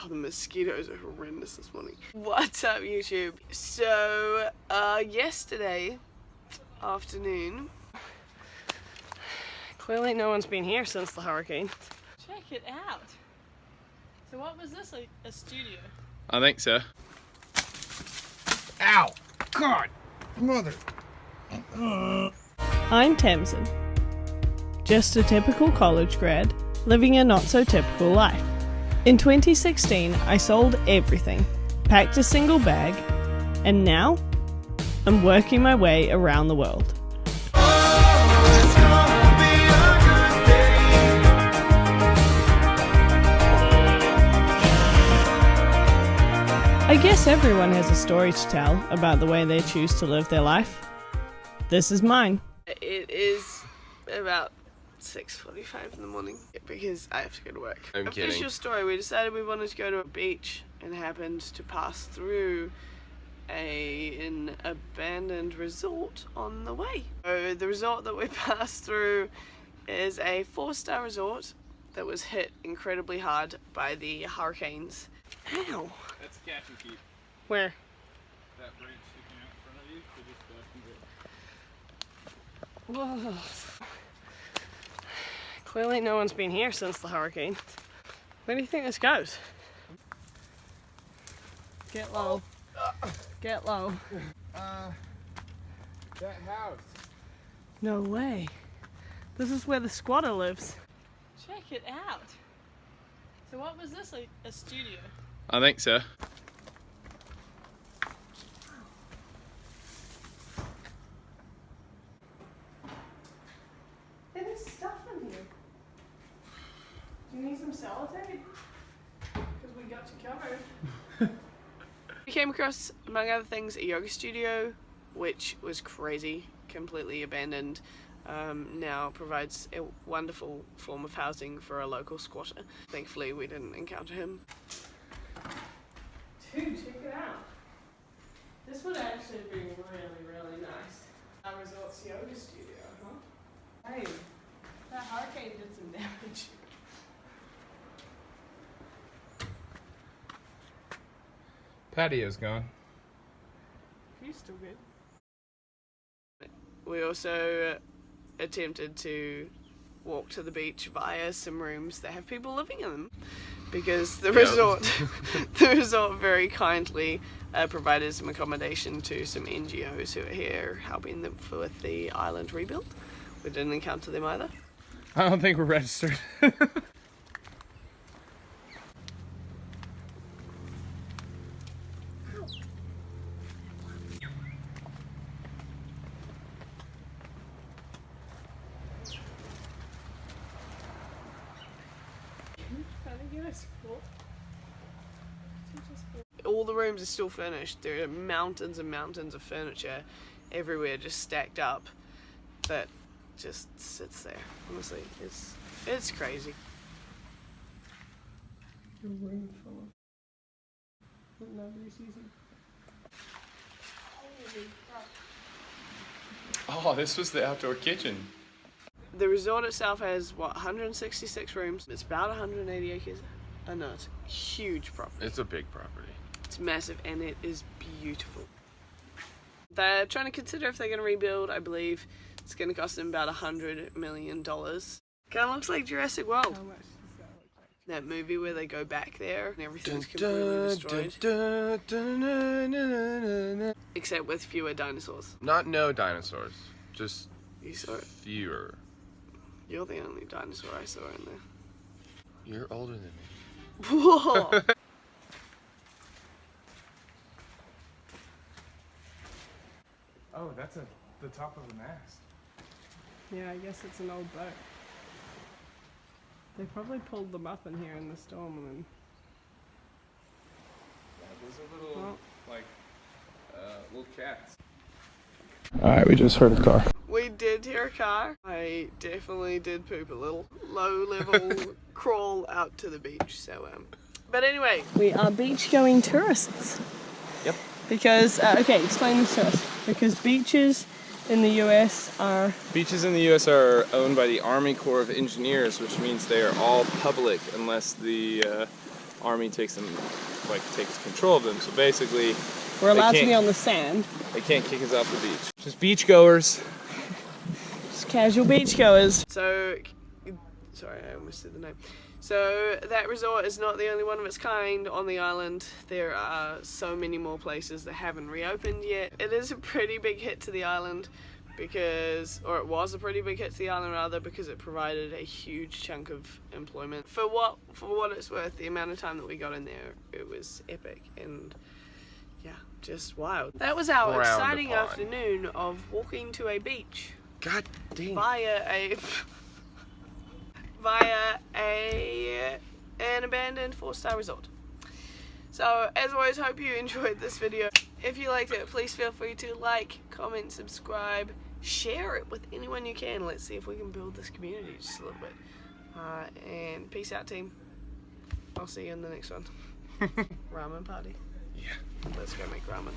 Oh, the mosquitoes are horrendous this morning. What's up, YouTube? So, yesterday afternoon, clearly no one's been here since the hurricane. Check it out. So what was this, like a studio? I think so. Ow! God! Mother! I'm Tamsin. Just a typical college grad, living a not-so-typical life. In 2016, I sold everything, packed a single bag, and now I'm working my way around the world. I guess everyone has a story to tell about the way they choose to live their life. This is mine. It is about 6:45 in the morning because I have to go to work. I'm kidding. Official story, we decided we wanted to go to a beach and happened to pass through an abandoned resort on the way. So the resort that we passed through is a 4-star resort that was hit incredibly hard by the hurricanes. Ow! That's catch and keep. Where? That branch sticking out in front of you. So just Whoa. Clearly no one's been here since the hurricane. Where do you think this goes? Get low. Get low. that house. No way. This is where the squatter lives. Check it out. So what was this, like a studio? I think so. There's stuff in here. Do you need some sellotape? Because we got you covered. We came across, among other things, a yoga studio, which was crazy, completely abandoned. Now provides a wonderful form of housing for a local squatter. Thankfully, we didn't encounter him. Dude, check it out. This would actually be really, really nice. Our resort's yoga studio, huh? Hey, that hurricane did some damage. Patio's gone. He's still good. We also attempted to walk to the beach via some rooms that have people living in them, because the resort very kindly provided some accommodation to some NGOs who are here helping them with the island rebuild. We didn't encounter them either. I don't think we're registered. All the rooms are still furnished. There are mountains and mountains of furniture everywhere, just stacked up, that just sits there. Honestly, it's crazy. A room full of nobody's using. Oh, this was the outdoor kitchen. The resort itself has, what, 166 rooms. It's about 180 acres. I know, it's a huge property. It's a big property. It's massive and it is beautiful. They're trying to consider if they're going to rebuild. I believe it's going to cost them about $100 million. Kind of looks like Jurassic World. How much does that look like? That movie where they go back there and everything's completely destroyed. Except with fewer dinosaurs. Not no dinosaurs, just You saw it. fewer. You're the only dinosaur I saw in there. You're older than me. Whoa! Oh, that's the top of the mast. Yeah, I guess it's an old boat. They probably pulled them up in here in the storm and then... Yeah, those are little, little cats. Alright, we just heard a car. We did hear a car. I definitely did poop a little. Low-level crawl out to the beach, so But anyway, we are beach-going tourists. Yep. Because, okay, explain this to us. Because beaches in the US are... Beaches in the U.S. are owned by the Army Corps of Engineers, which means they are all public unless the army takes control of them. So basically, We're allowed to be on the sand. they can't kick us off the beach. Just beachgoers. Just casual beachgoers. So, sorry, I almost said the name. So that resort is not the only one of its kind on the island. There are so many more places that haven't reopened yet. It is a pretty big hit to the island because, or it was a pretty big hit to the island rather, because it provided a huge chunk of employment. For what it's worth, the amount of time that we got in there, it was epic and yeah, just wild. That was our exciting afternoon of walking to a beach. God dang. Via an abandoned 4-star resort. So as always, hope you enjoyed this video. If you liked it, please feel free to like, comment, subscribe, share it with anyone you can. Let's see if we can build this community just a little bit. And peace out, team. I'll see you in the next one. Ramen party. Yeah. Let's go make ramen.